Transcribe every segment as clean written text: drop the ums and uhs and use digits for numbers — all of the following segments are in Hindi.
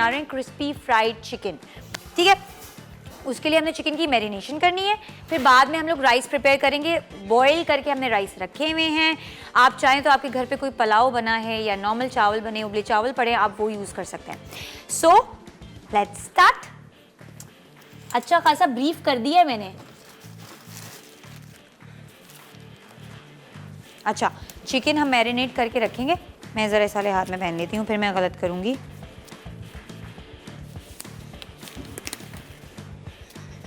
रहे हैं क्रिस्पी फ्राइड चिकन। ठीक है, उसके लिए हमने चिकन की मैरिनेशन करनी है, फिर बाद में हम लोग राइस प्रिपेयर करेंगे। बॉईल करके हमने राइस रखे हुए हैं। आप चाहें तो आपके घर पे कोई पुलाव बना है या नॉर्मल चावल बने, उबले चावल पड़े, आप वो यूज़ कर सकते हैं। So let's start. अच्छा खासा ब्रीफ कर दिया है मैंने। अच्छा, चिकन हम मैरिनेट करके रखेंगे। मैं ज़रा इस वाले हाथ में पहन लेती हूँ, फिर मैं गलत करूँगी।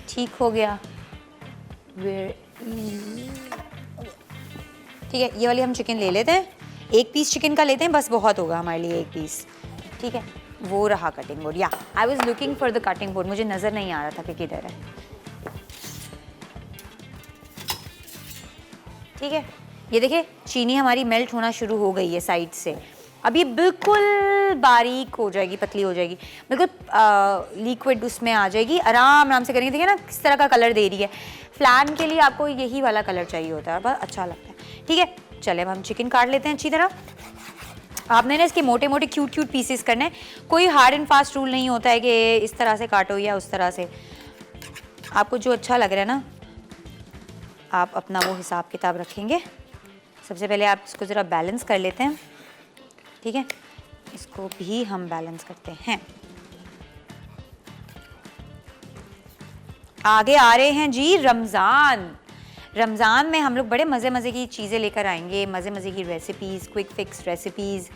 ठीक हो गया। ठीक है, ये वाली हम चिकन ले लेते हैं। एक पीस चिकन का लेते हैं, बस बहुत होगा हमारे लिए एक पीस। ठीक है, वो रहा कटिंग बोर्ड। या I was looking for the cutting board, मुझे नज़र नहीं आ रहा था कि किधर है। ठीक है, ये देखिए चीनी हमारी मेल्ट होना शुरू हो गई है साइड से। अब ये बिल्कुल बारीक हो जाएगी, पतली हो जाएगी, बिल्कुल लिक्विड उसमें आ जाएगी। आराम आराम से करेंगे। देखिए ना किस तरह का कलर दे रही है। फ्लैन के लिए आपको यही वाला कलर चाहिए होता है, बहुत अच्छा लगता है। ठीक है, चले अब हम चिकन काट लेते हैं अच्छी तरह। आपने ना इसके मोटे मोटे क्यूट क्यूट पीसेस करने हैं। कोई हार्ड एंड फास्ट रूल नहीं होता है कि इस तरह से काटो या उस तरह से। आपको जो अच्छा लग रहा है ना, आप अपना वो हिसाब किताब रखेंगे। सबसे पहले आप इसको ज़रा बैलेंस कर लेते हैं। ठीक है, इसको भी हम बैलेंस करते हैं। आगे आ रहे हैं जी रमज़ान। रमज़ान में हम लोग बड़े मज़े मज़े की चीज़ें लेकर आएंगे, मज़े मज़े की रेसिपीज़, क्विक फिक्स रेसिपीज़,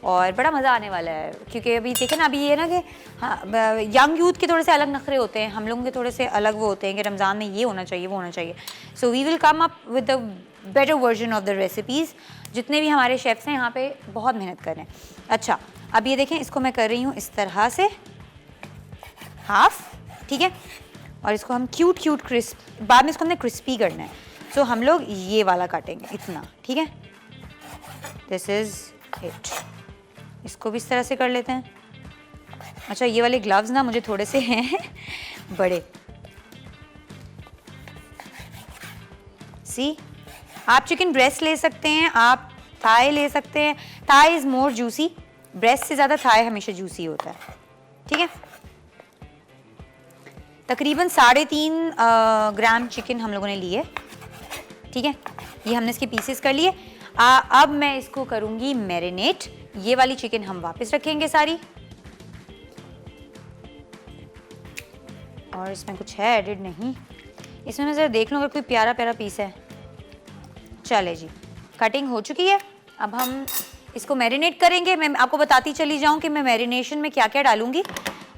और बड़ा मज़ा आने वाला है। क्योंकि अभी देखें ना, अभी ये ना कि हाँ, यंग यूथ के थोड़े से अलग नखरे होते हैं, हम लोगों के थोड़े से अलग वो होते हैं कि रमज़ान में ये होना चाहिए, वो होना चाहिए। So we will come up with the better version of the recipes. जितने भी हमारे शेफ्स हैं यहाँ पे बहुत मेहनत कर रहे हैं। अच्छा, अब ये देखें, इसको मैं कर रही हूँ इस तरह से हाफ। ठीक है, और इसको हम क्यूट क्यूट क्रिस्प, बाद में इसको हमने क्रिस्पी करना है। सो हम लोग ये वाला काटेंगे इतना। ठीक है, दिस इज़ इट। इसको भी इस तरह से कर लेते हैं। अच्छा, ये वाले ग्लव्स ना मुझे थोड़े से हैं बड़े। सी, आप चिकन ब्रेस्ट ले सकते हैं, आप थाई ले सकते हैं। Thigh is more juicy, breast से ज़्यादा थाई हमेशा जूसी होता है। ठीक है, तकरीबन 3.5 ग्राम चिकन हम लोगों ने लिए। ठीक है, ये हमने इसके पीसेस कर लिए। अब मैं इसको करूँगी मैरिनेट। ये वाली चिकन हम वापस रखेंगे सारी, और इसमें कुछ है एडिड नहीं। इसमें मैं ज़रा देख लूँ अगर कोई प्यारा प्यारा पीस है। चले जी, कटिंग हो चुकी है। अब हम इसको मैरिनेट करेंगे। मैं आपको बताती चली जाऊँ कि मैं मैरिनेशन में क्या क्या डालूँगी,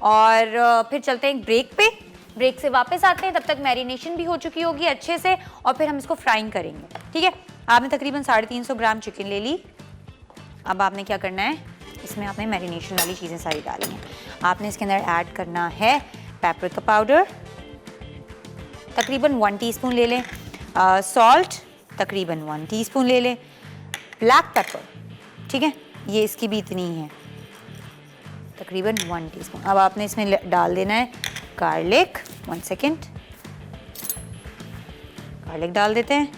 और फिर चलते हैं एक ब्रेक पे। ब्रेक से वापस आते हैं, तब तक मैरिनेशन भी हो चुकी होगी अच्छे से, और फिर हम इसको फ्राइंग करेंगे। ठीक है, आपने तकरीबन 350 ग्राम चिकन ले ली। अब आपने क्या करना है, इसमें आपने मैरिनेशन वाली चीज़ें सारी डालनी है। आपने इसके अंदर ऐड करना है पेपरिका पाउडर, तकरीबन 1 टीस्पून ले लें। सॉल्ट तकरीबन 1 टीस्पून ले लें। ब्लैक पेपर, ठीक है, ये इसकी भी इतनी है, तकरीबन 1 टीस्पून। अब आपने इसमें डाल देना है गार्लिक। 1 सेकेंड, गार्लिक डाल देते हैं,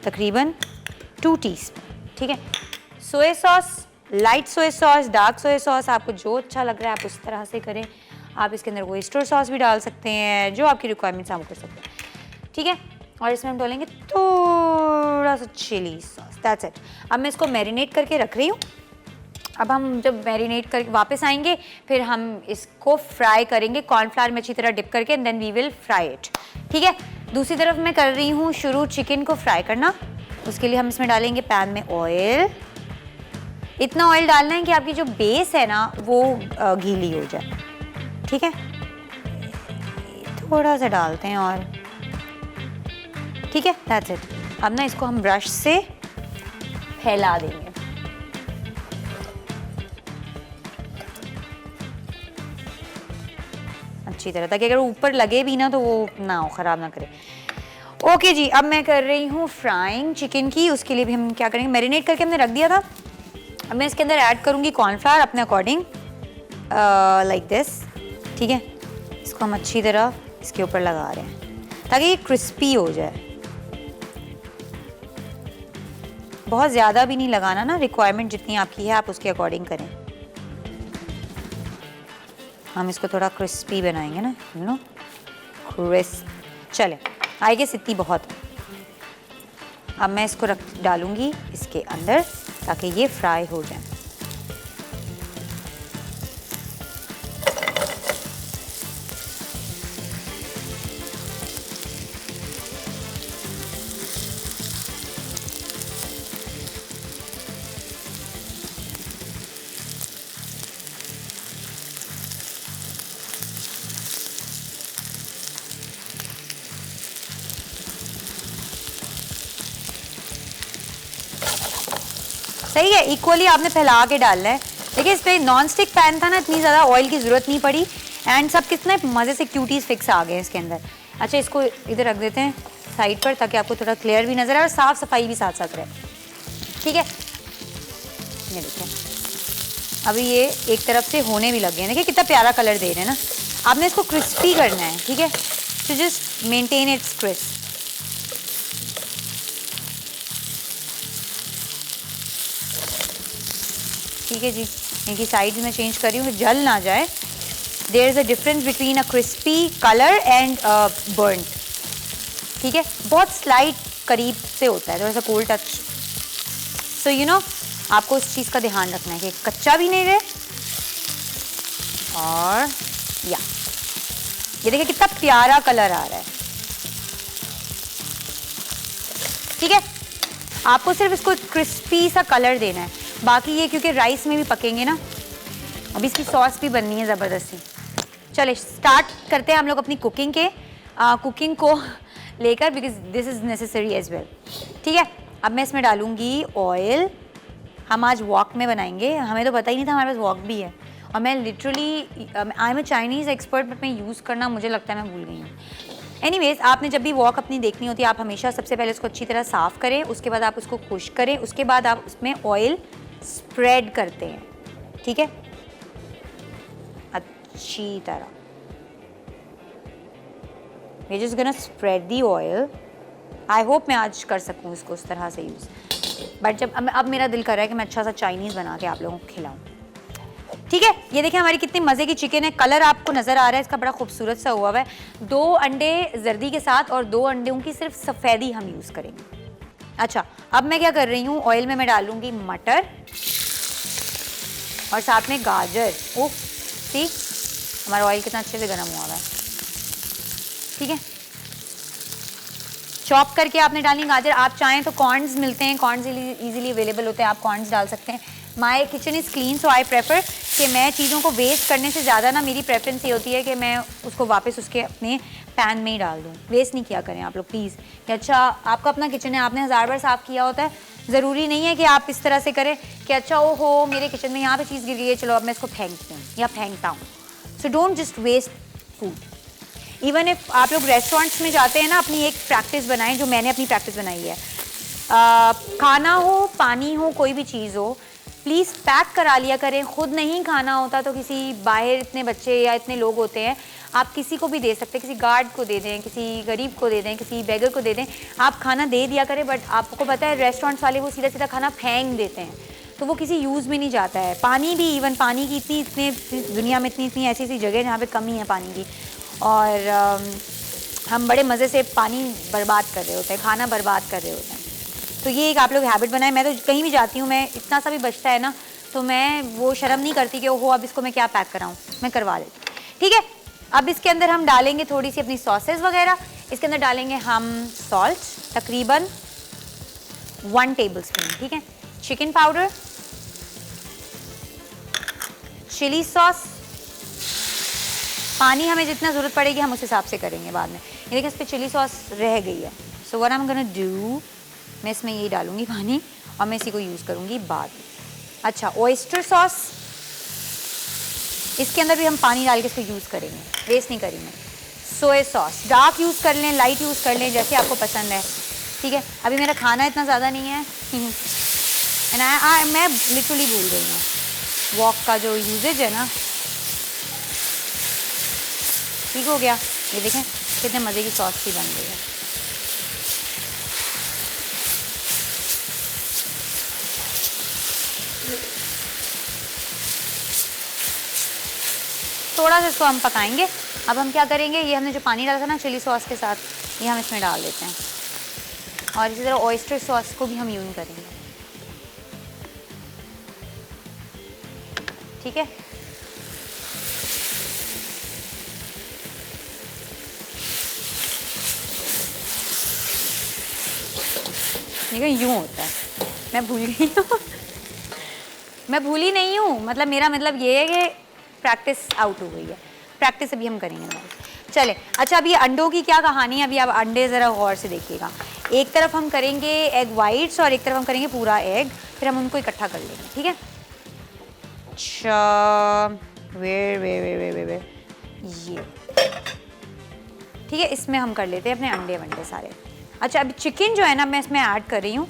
तकरीबन 2 टीस्पून। ठीक है, soya sauce, light soya sauce, dark soya sauce, आपको जो अच्छा लग रहा है आप उस तरह से करें। आप इसके अंदर ओयस्टर सॉस भी डाल सकते हैं, जो आपकी रिक्वायरमेंट्स आप कर सकते हैं। ठीक है, और इसमें हम डालेंगे थोड़ा सा चिली सॉस। That's it. अब मैं इसको मैरिनेट करके रख रही हूँ। अब हम जब मैरिनेट करके वापस आएंगे, फिर हम इसको फ्राई करेंगे कॉर्नफ्लावर में अच्छी तरह डिप करके, and then we will fry it. ठीक है, दूसरी तरफ मैं कर रही हूँ शुरू चिकन को फ्राई करना। उसके लिए हम इसमें डालेंगे पैन में ऑयल। इतना ऑयल डालना है कि आपकी जो बेस है ना वो गीली हो जाए। ठीक है, थोड़ा सा डालते हैं और ठीक है, दैट्स इट। अब ना इसको हम ब्रश से फैला देंगे। अच्छी तरह, ताकि अगर ऊपर लगे भी ना तो वो ना हो, ख़राब ना करे। ओके जी, अब मैं कर रही हूँ फ्राइंग चिकन की। उसके लिए भी हम क्या करेंगे, मैरिनेट करके हमने रख दिया था। अब मैं इसके अंदर ऐड करूँगी कॉर्नफ्लावर अपने अकॉर्डिंग, लाइक दिस। ठीक है, इसको हम अच्छी तरह इसके ऊपर लगा रहे हैं ताकि ये क्रिस्पी हो जाए। बहुत ज़्यादा भी नहीं लगाना ना, रिक्वायरमेंट जितनी आपकी है आप उसके अकॉर्डिंग करें। हम इसको थोड़ा क्रिस्पी बनाएंगे ना, यू नो, क्रिस्प। चले, आई गेस इतनी बहुत है। अब मैं इसको डालूंगी इसके अंदर ताकि ये फ्राई हो जाए। सही है, इक्वली आपने फैला के डालना है। देखिए इस पे नॉन स्टिक पैन था ना, इतनी ज़्यादा ऑयल की ज़रूरत नहीं पड़ी एंड सब कितने मज़े से क्यूटीज फिक्स आ गए इसके अंदर। अच्छा, इसको इधर रख देते हैं साइड पर ताकि आपको थोड़ा क्लियर भी नज़र आए और साफ़ सफाई भी साथ साथ रहे। ठीक है, ये देखिए अभी ये एक तरफ से होने भी लग गए हैं। देखिए कितना प्यारा कलर दे रहे हैं ना। आपने इसको क्रिस्पी करना है, ठीक है, to just maintain its crisp. ठीक है जी, इनकी साइड्स में चेंज कर रही हूँ, जल ना जाए। There is a difference between a crispy colour and burn. ठीक है, बहुत स्लाइट करीब से होता है, थोड़ा सा cold touch. So you know, आपको उस चीज़ का ध्यान रखना है कि कच्चा भी नहीं रहे। और या ये देखिए कितना प्यारा कलर आ रहा है। ठीक है, आपको सिर्फ इसको क्रिस्पी सा कलर देना है। बाकी ये क्योंकि राइस में भी पकेंगे ना, अभी इसकी सॉस भी बननी है ज़बरदस्ती। चले स्टार्ट करते हैं हम लोग अपनी कुकिंग को लेकर, because this is necessary as well. ठीक है, अब मैं इसमें डालूंगी ऑयल। हम आज वॉक में बनाएंगे, हमें तो पता ही नहीं था हमारे पास वॉक भी है। और मैं literally I am a Chinese expert, but मैं यूज़ करना मुझे लगता है मैं भूल गई हूँ। एनीवेज, आपने जब भी वॉक अपनी देखनी होती है, आप हमेशा सबसे पहले उसको अच्छी तरह साफ़ करें, उसके बाद आप उसको खुश करें, उसके बाद आप उसमें ऑयल स्प्रेड करते हैं। ठीक है, अच्छी तरह we just gonna spread the oil. I hope मैं आज कर सकूँ इसको उस तरह से यूज़, बट जब अब मेरा दिल कर रहा है कि मैं अच्छा सा चाइनीज़ बना के आप लोगों को खिलाऊँ। ठीक है, ये देखिए हमारी कितनी मज़े की चिकन है। कलर आपको नज़र आ रहा है इसका, बड़ा खूबसूरत सा हुआ है। 2 अंडे जर्दी के साथ और 2 अंडों की सिर्फ सफ़ेदी हम यूज़ करेंगे। अच्छा, अब मैं क्या कर रही हूँ, ऑयल में मैं डालूंगी मटर और साथ में गाजर। ओह सी, हमारा ऑयल कितना अच्छे से गर्म हुआ है। ठीक है, चॉप करके आपने डालनी गाजर। आप चाहें तो कॉर्न्स मिलते हैं, कॉर्न्स इजीली अवेलेबल होते हैं, आप कॉर्न्स डाल सकते हैं। My kitchen is clean, so I prefer कि मैं चीज़ों को वेस्ट करने से ज़्यादा ना, मेरी प्रेफरेंस ये होती है कि मैं उसको वापस उसके अपने पैन में ही डाल दूँ। वेस्ट नहीं किया करें आप लोग प्लीज़। कि अच्छा आपका अपना किचन है, आपने 1000 बार साफ़ किया होता है, ज़रूरी नहीं है कि आप इस तरह से करें कि अच्छा ओ हो मेरे किचन में यहाँ पे चीज़ गिर गई है, चलो अब मैं इसको फेंकती हूँ या फेंकता हूँ। So don't just waste food. Even if आप लोग रेस्टोरेंट्स में जाते हैं ना, अपनी एक प्रैक्टिस बनाएं, जो मैंने अपनी प्रैक्टिस बनाई है। खाना हो, पानी हो, कोई भी चीज़ हो, प्लीज़ पैक करा लिया करें। खुद नहीं खाना होता तो किसी बाहर इतने बच्चे या इतने लोग होते हैं, आप किसी को भी दे सकते हैं, किसी गार्ड को दे दें, किसी गरीब को दे दें, किसी बेगर को दे दें, आप खाना दे दिया करें। बट आपको पता है रेस्टोरेंट्स वाले वो सीधा सीधा खाना फेंक देते हैं, तो वो किसी यूज़ में नहीं जाता है। पानी भी, इवन पानी की इतनी दुनिया में इतनी ऐसी ऐसी जगह जहाँ पे कमी है पानी की, और हम बड़े मज़े से पानी बर्बाद कर रहे होते हैं, खाना बर्बाद कर रहे होते हैं। तो ये एक आप लोग हैबिट बनाएं। मैं तो कहीं भी जाती हूँ, मैं इतना सा भी बचता है ना, तो मैं वो शर्म नहीं करती कि ओहो अब इसको मैं क्या पैक कराऊँ, मैं करवा लेती हूँ। ठीक है, अब इसके अंदर हम डालेंगे थोड़ी सी अपनी सॉसेस वगैरह। इसके अंदर डालेंगे हम सॉल्ट, तकरीबन 1 टेबलस्पून। ठीक है, चिकन पाउडर, चिली सॉस, पानी हमें जितना ज़रूरत पड़ेगी हम उस हिसाब से करेंगे बाद में। ये देखिए इस पर चिली सॉस रह गई है, so what I am gonna do, मैं इसमें ये डालूंगी पानी और मैं इसी को यूज़ करूँगी बाद में। अच्छा, ऑयस्टर सॉस, इसके अंदर भी हम पानी डाल के इसको यूज़ करेंगे, वेस्ट नहीं करेंगे। सोया सॉस, डार्क यूज़ कर लें, लाइट यूज़ कर लें, जैसे आपको पसंद है। ठीक है, अभी मेरा खाना इतना ज़्यादा नहीं है एंड मैं लिटरली भूल गई हूँ वॉक का जो यूजेज है ना। ठीक हो गया, ये देखें कितने मज़े की सॉस भी बन गई है। थोड़ा सा इसको हम पकाएंगे। अब हम क्या करेंगे, ये हमने जो पानी डाला था ना चिली सॉस के साथ, ये हम इसमें डाल देते हैं और इसी तरह ऑयस्टर सॉस को भी हम यूज़ करेंगे। ठीक है, देखो यूँ होता है, मैं भूल गई हूँ मैं भूली नहीं हूँ, मतलब मेरा मतलब ये है कि प्रैक्टिस आउट हो गई है, प्रैक्टिस अभी हम करेंगे हमारी। चले, अच्छा अब ये अंडों की क्या कहानी है, अभी आप अंडे ज़रा गौर से देखिएगा। एक तरफ हम करेंगे एग वाइट्स और एक तरफ हम करेंगे पूरा एग, फिर हम उनको इकट्ठा कर लेंगे। ठीक है, अच्छा वे वे वे वे वे वे ये ठीक है, इसमें हम कर लेते हैं अपने अंडे वंडे सारे। अच्छा अभी चिकन जो है ना मैं इसमें ऐड कर रही हूँ,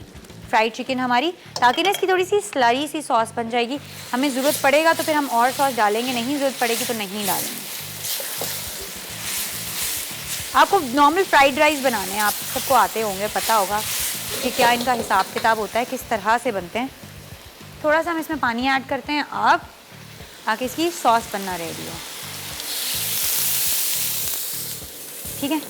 फ्राइड चिकन हमारी, ताकि ना इसकी थोड़ी सी स्लरी सी सॉस बन जाएगी। हमें ज़रूरत पड़ेगा तो फिर हम और सॉस डालेंगे, नहीं ज़रूरत पड़ेगी तो नहीं डालेंगे। आपको नॉर्मल फ्राइड राइस बनाने हैं, आप सबको आते होंगे, पता होगा कि क्या इनका हिसाब किताब होता है, किस तरह से बनते हैं। थोड़ा सा हम इसमें पानी ऐड करते हैं अब, ताकि इसकी सॉस बनना रेडी हो। ठीक है,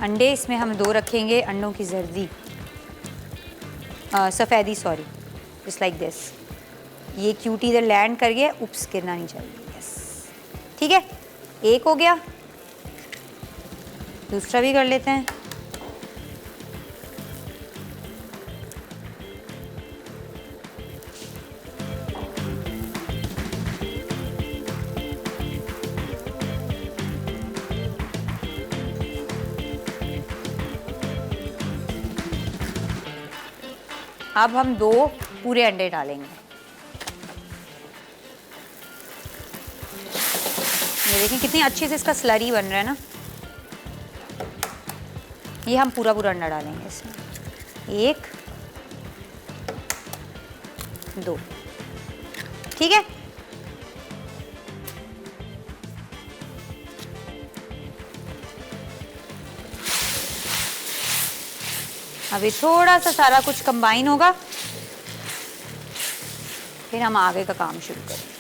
अंडे इसमें हम 2 रखेंगे, अंडों की जर्दी सफ़ेदी, सॉरी, जस्ट लाइक दिस। ये क्यूटी इधर लैंड कर गया, उप्स गिरना नहीं चाहिए। यस, ठीक है, एक हो गया, दूसरा भी कर लेते हैं। अब हम 2 पूरे अंडे डालेंगे। ये देखिए कितनी अच्छे से इसका स्लरी बन रहा है ना। ये हम पूरा पूरा अंडा डालेंगे इसमें, 1 2, ठीक है। अभी थोड़ा सा सारा कुछ कंबाइन होगा, फिर हम आगे का काम शुरू करेंगे।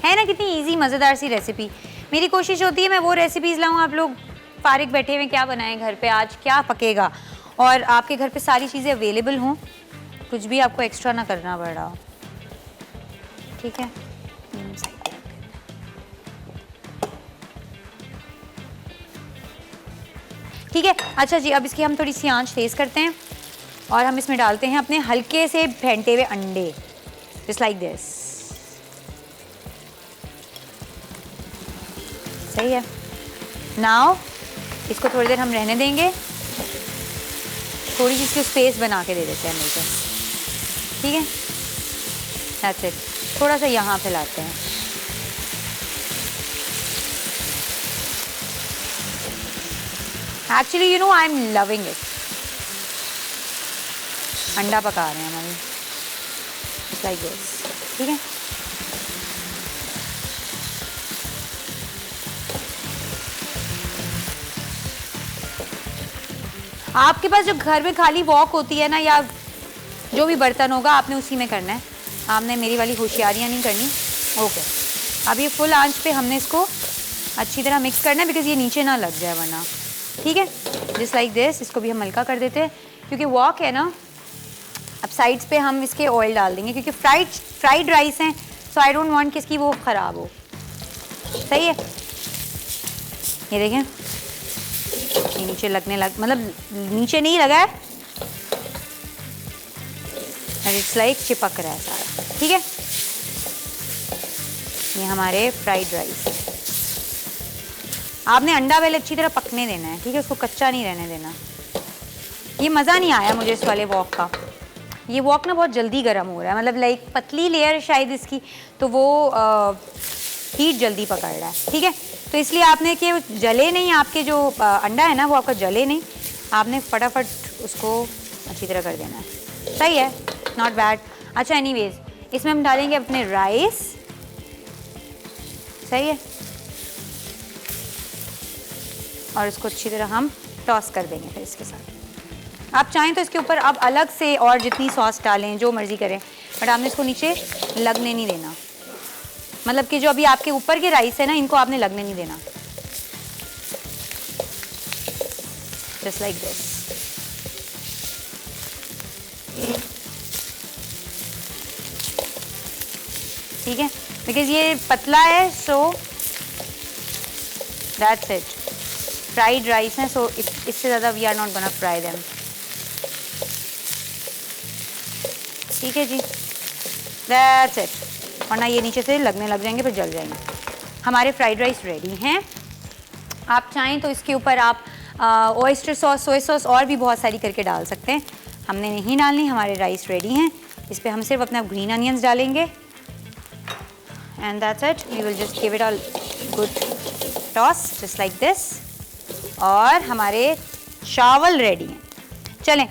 है ना कितनी इजी मज़ेदार सी रेसिपी। मेरी कोशिश होती है मैं वो रेसिपीज़ लाऊं, आप लोग फारिग बैठे हुए क्या बनाएं घर पे, आज क्या पकेगा, और आपके घर पे सारी चीज़ें अवेलेबल हों, कुछ भी आपको एक्स्ट्रा ना करना पड़ रहा हो। ठीक है, ठीक है। अच्छा जी, अब इसकी हम थोड़ी सी आंच तेज़ करते हैं और हम इसमें डालते हैं अपने हल्के से फेंटे हुए अंडे, जस्ट लाइक दिस। सही है, नाउ इसको थोड़ी देर हम रहने देंगे, थोड़ी सी इसकी स्पेस बना के दे देते हैं मिलकर। ठीक है, दैट्स इट। थोड़ा सा यहाँ फैलाते हैं। Actually you know I am loving it. अंडा पका रहे हैं हमारे, लाइक दिस। ठीक है, आपके पास जो घर में खाली वॉक होती है ना, या जो भी बर्तन होगा आपने उसी में करना है, आपने मेरी वाली होशियारियाँ नहीं करनी। ओके, अब ये फुल आंच पे हमने इसको अच्छी तरह मिक्स करना है, बिकॉज ये नीचे ना लग जाए वरना। ठीक है, जस्ट लाइक दिस। इसको भी हम हल्का कर देते हैं क्योंकि वॉक है ना। अब साइड्स पे हम इसके ऑयल डाल देंगे क्योंकि फ्राइड राइस हैं, सो आई डोंट वांट कि इसकी वो ख़राब हो। सही है, ये देखें ये नीचे लगने मतलब नीचे नहीं लगा है, इट्स लाइक चिपक रहा है सारा। ठीक है, ये हमारे फ्राइड राइस। आपने अंडा वेल अच्छी तरह पकने देना है, ठीक है, उसको कच्चा नहीं रहने देना। ये मज़ा नहीं आया मुझे इस वाले वॉक का। ये वॉक ना बहुत जल्दी गर्म हो रहा है, मतलब लाइक पतली लेयर शायद इसकी, तो वो हीट जल्दी पकड़ रहा है। ठीक है, तो इसलिए आपने कि जले नहीं, आपके जो अंडा है ना वो आपका जले नहीं, आपने फटाफट उसको अच्छी तरह कर देना है। सही है, नॉट बैड। अच्छा एनीवेज, इसमें हम डालेंगे अपने राइस। सही है, और इसको अच्छी तरह हम टॉस कर देंगे फिर इसके साथ। आप चाहें तो इसके ऊपर आप अलग से और जितनी सॉस डालें, जो मर्ज़ी करें, बट आपने इसको नीचे लगने नहीं देना। मतलब कि जो अभी आपके ऊपर के राइस है ना, इनको आपने लगने नहीं देना। Just like this. ठीक है, बिकॉज ये पतला है, so that's it. Fried rice है, सो इससे ज़्यादा we are not gonna fry them. ठीक है जी, दैट्स इट। वरना ये नीचे से लगने लग जाएंगे, फिर जल जाएंगे। हमारे फ्राइड राइस रेडी हैं। आप चाहें तो इसके ऊपर आप ऑयस्टर सॉस, सोया सॉस और भी बहुत सारी करके डाल सकते हैं। हमने नहीं डालनी, हमारे राइस रेडी हैं। इस पर हम सिर्फ अपना ग्रीन अनियंस डालेंगे and that's it. We will just give it a good toss just like this. और हमारे चावल रेडी हैं। चलें